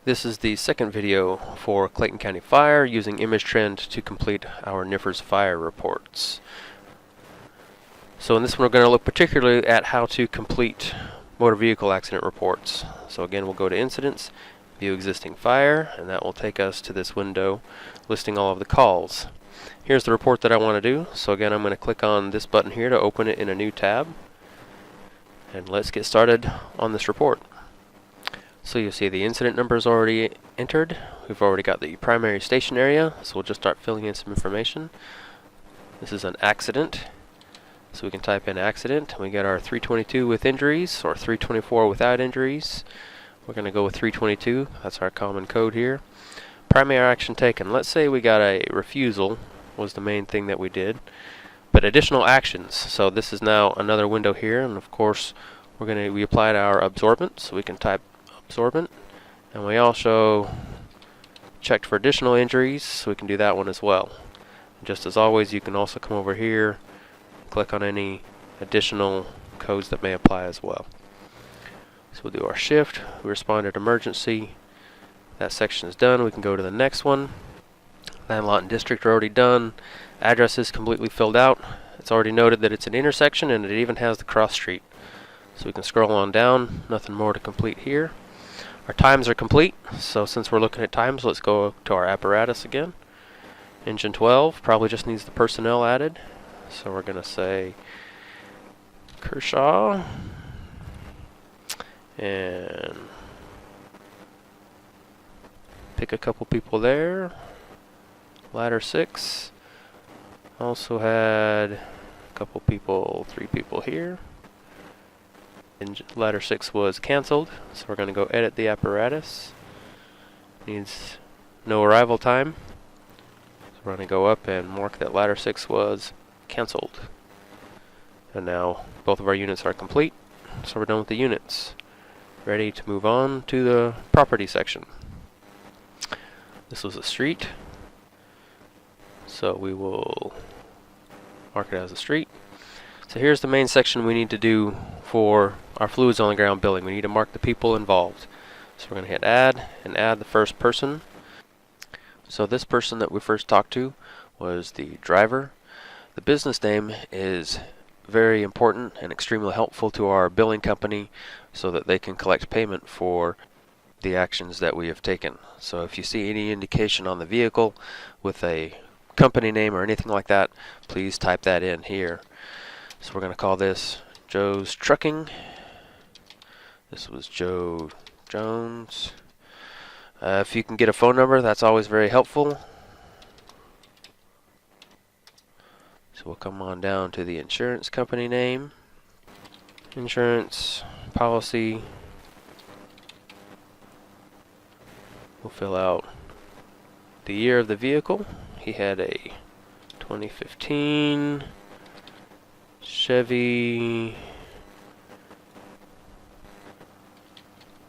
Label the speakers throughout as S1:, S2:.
S1: This is the second video for Clayton County Fire using ImageTrend to complete our NFIRS fire reports. So in this one we're going to look particularly at how to complete motor vehicle accident reports. So again, we'll go to Incidents, View Existing Fire, and that will take us to this window listing all of the calls. Here's the report that I want to do. So again, I'm going to click on this button here to open it in a new tab. And let's get started on this report. So you'll see the incident number is already entered. We've already got the primary station area, so we'll just start filling in some information. This is an accident, so we can type in accident, and we get our 322 with injuries, or 324 without injuries. We're going to go with 322, that's our common code here. Primary action taken, let's say we got a refusal, was the main thing that we did. But additional actions, so this is now another window here, and of course we applied our absorbent, so we can type absorbent, and we also checked for additional injuries, so we can do that one as well. And just as always, you can also come over here, click on any additional codes that may apply as well. So we'll do our shift, we responded emergency, that section is done. We can go to the next one. Land, lot, and district are already done. Address is completely filled out. It's already noted that it's an intersection, and it even has the cross street. So we can scroll on down, nothing more to complete here. Our times are complete, so since we're looking at times, let's go to our apparatus again. Engine 12 probably just needs the personnel added, so we're going to say Kershaw, and pick a couple people there. Ladder 6 also had a couple people, 3 people here. Ladder 6 was cancelled, so we're going to go edit the apparatus. Needs no arrival time, so we're going to go up and mark that ladder 6 was cancelled. And now both of our units are complete, so we're done with the units. Ready to move on to the property section. This was a street, so we will mark it as a street. So here's the main section we need to do for our fluids on the ground billing. We need to mark the people involved. So we're going to hit add and add the first person. So this person that we first talked to was the driver. The business name is very important and extremely helpful to our billing company so that they can collect payment for the actions that we have taken. So if you see any indication on the vehicle with a company name or anything like that, please type that in here. So we're going to call this Joe's Trucking. This was Joe Jones. If you can get a phone number, that's always very helpful. So we'll come on down to the insurance company name. Insurance, policy. We'll fill out the year of the vehicle. He had a 2015 Chevy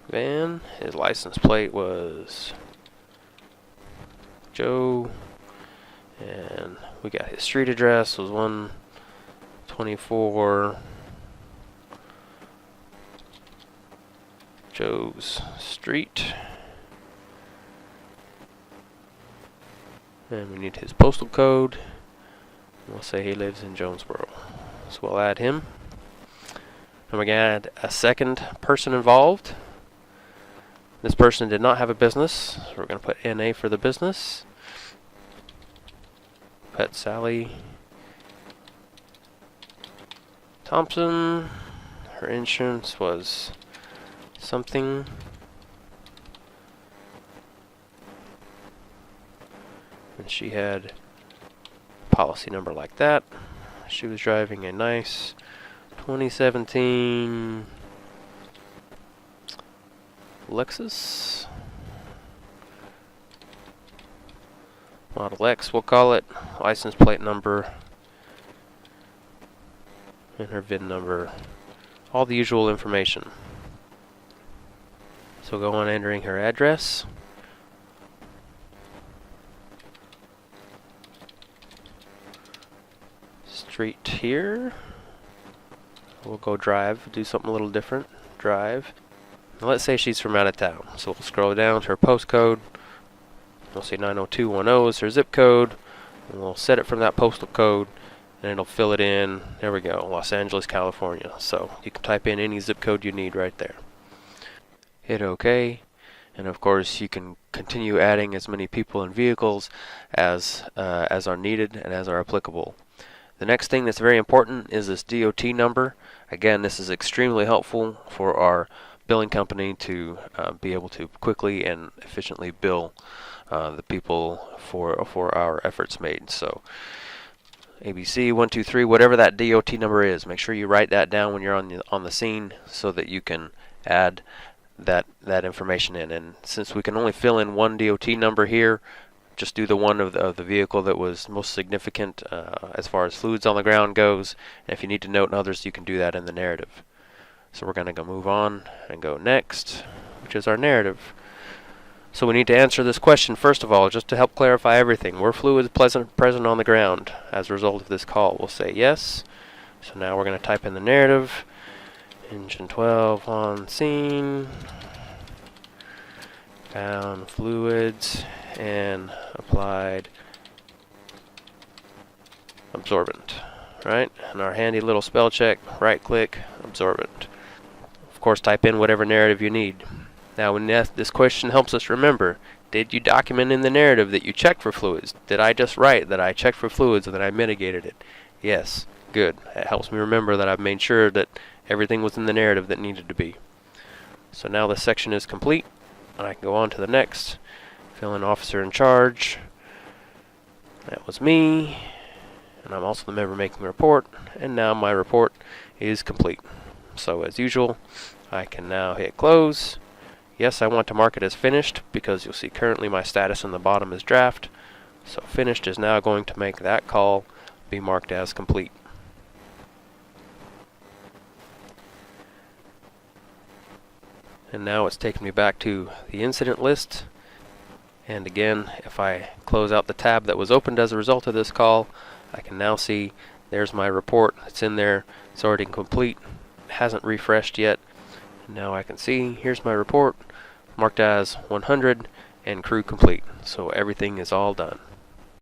S1: van. His license plate was Joe, and we got his street address was 124 Joe's Street, and we need his postal code. We'll say he lives in Jonesboro. So we'll add him. And we're going to add a second person involved. This person did not have a business, so we're going to put NA for the business. Pet Sally Thompson. Her insurance was something. And she had a policy number like that. She was driving a nice 2017 Lexus Model X, we'll call it. License plate number and her VIN number. All the usual information. So go on entering her address. Street here. We'll go drive, do something a little different. Drive. Now let's say she's from out of town. So we'll scroll down to her postcode. We'll see 90210 is her zip code. And we'll set it from that postal code, and it'll fill it in. There we go, Los Angeles, California. So you can type in any zip code you need right there. Hit OK, and of course you can continue adding as many people and vehicles as are needed and as are applicable. The next thing that's very important is this DOT number. Again, this is extremely helpful for our billing company to be able to quickly and efficiently bill the people for our efforts made. So ABC 123, whatever that DOT number is, make sure you write that down when you're on the scene so that you can add that information in. And since we can only fill in one DOT number here, just do the one of the vehicle that was most significant as far as fluids on the ground goes. And if you need to note others, you can do that in the narrative. So we're going to go move on and go next, which is our narrative. So we need to answer this question first of all, just to help clarify everything. Were fluids present on the ground as a result of this call? We'll say yes. So now we're going to type in the narrative. Engine 12 on scene. Found fluids and applied absorbent. Right? And our handy little spell check, right click, absorbent. Of course, type in whatever narrative you need. Now, when this question helps us remember, did you document in the narrative that you checked for fluids? Did I just write that I checked for fluids and that I mitigated it? Yes. Good. It helps me remember that I've made sure that everything was in the narrative that needed to be. So now this section is complete, and I can go on to the next. Fill in officer in charge. That was me. And I'm also the member making the report. And now my report is complete. So as usual, I can now hit close. Yes, I want to mark it as finished because you'll see currently my status in the bottom is draft. So finished is now going to make that call be marked as complete. And now it's taken me back to the incident list. And again, if I close out the tab that was opened as a result of this call, I can now see there's my report. It's in there. It's already complete. It hasn't refreshed yet. Now I can see, here's my report, marked as 100 and crew complete. So everything is all done.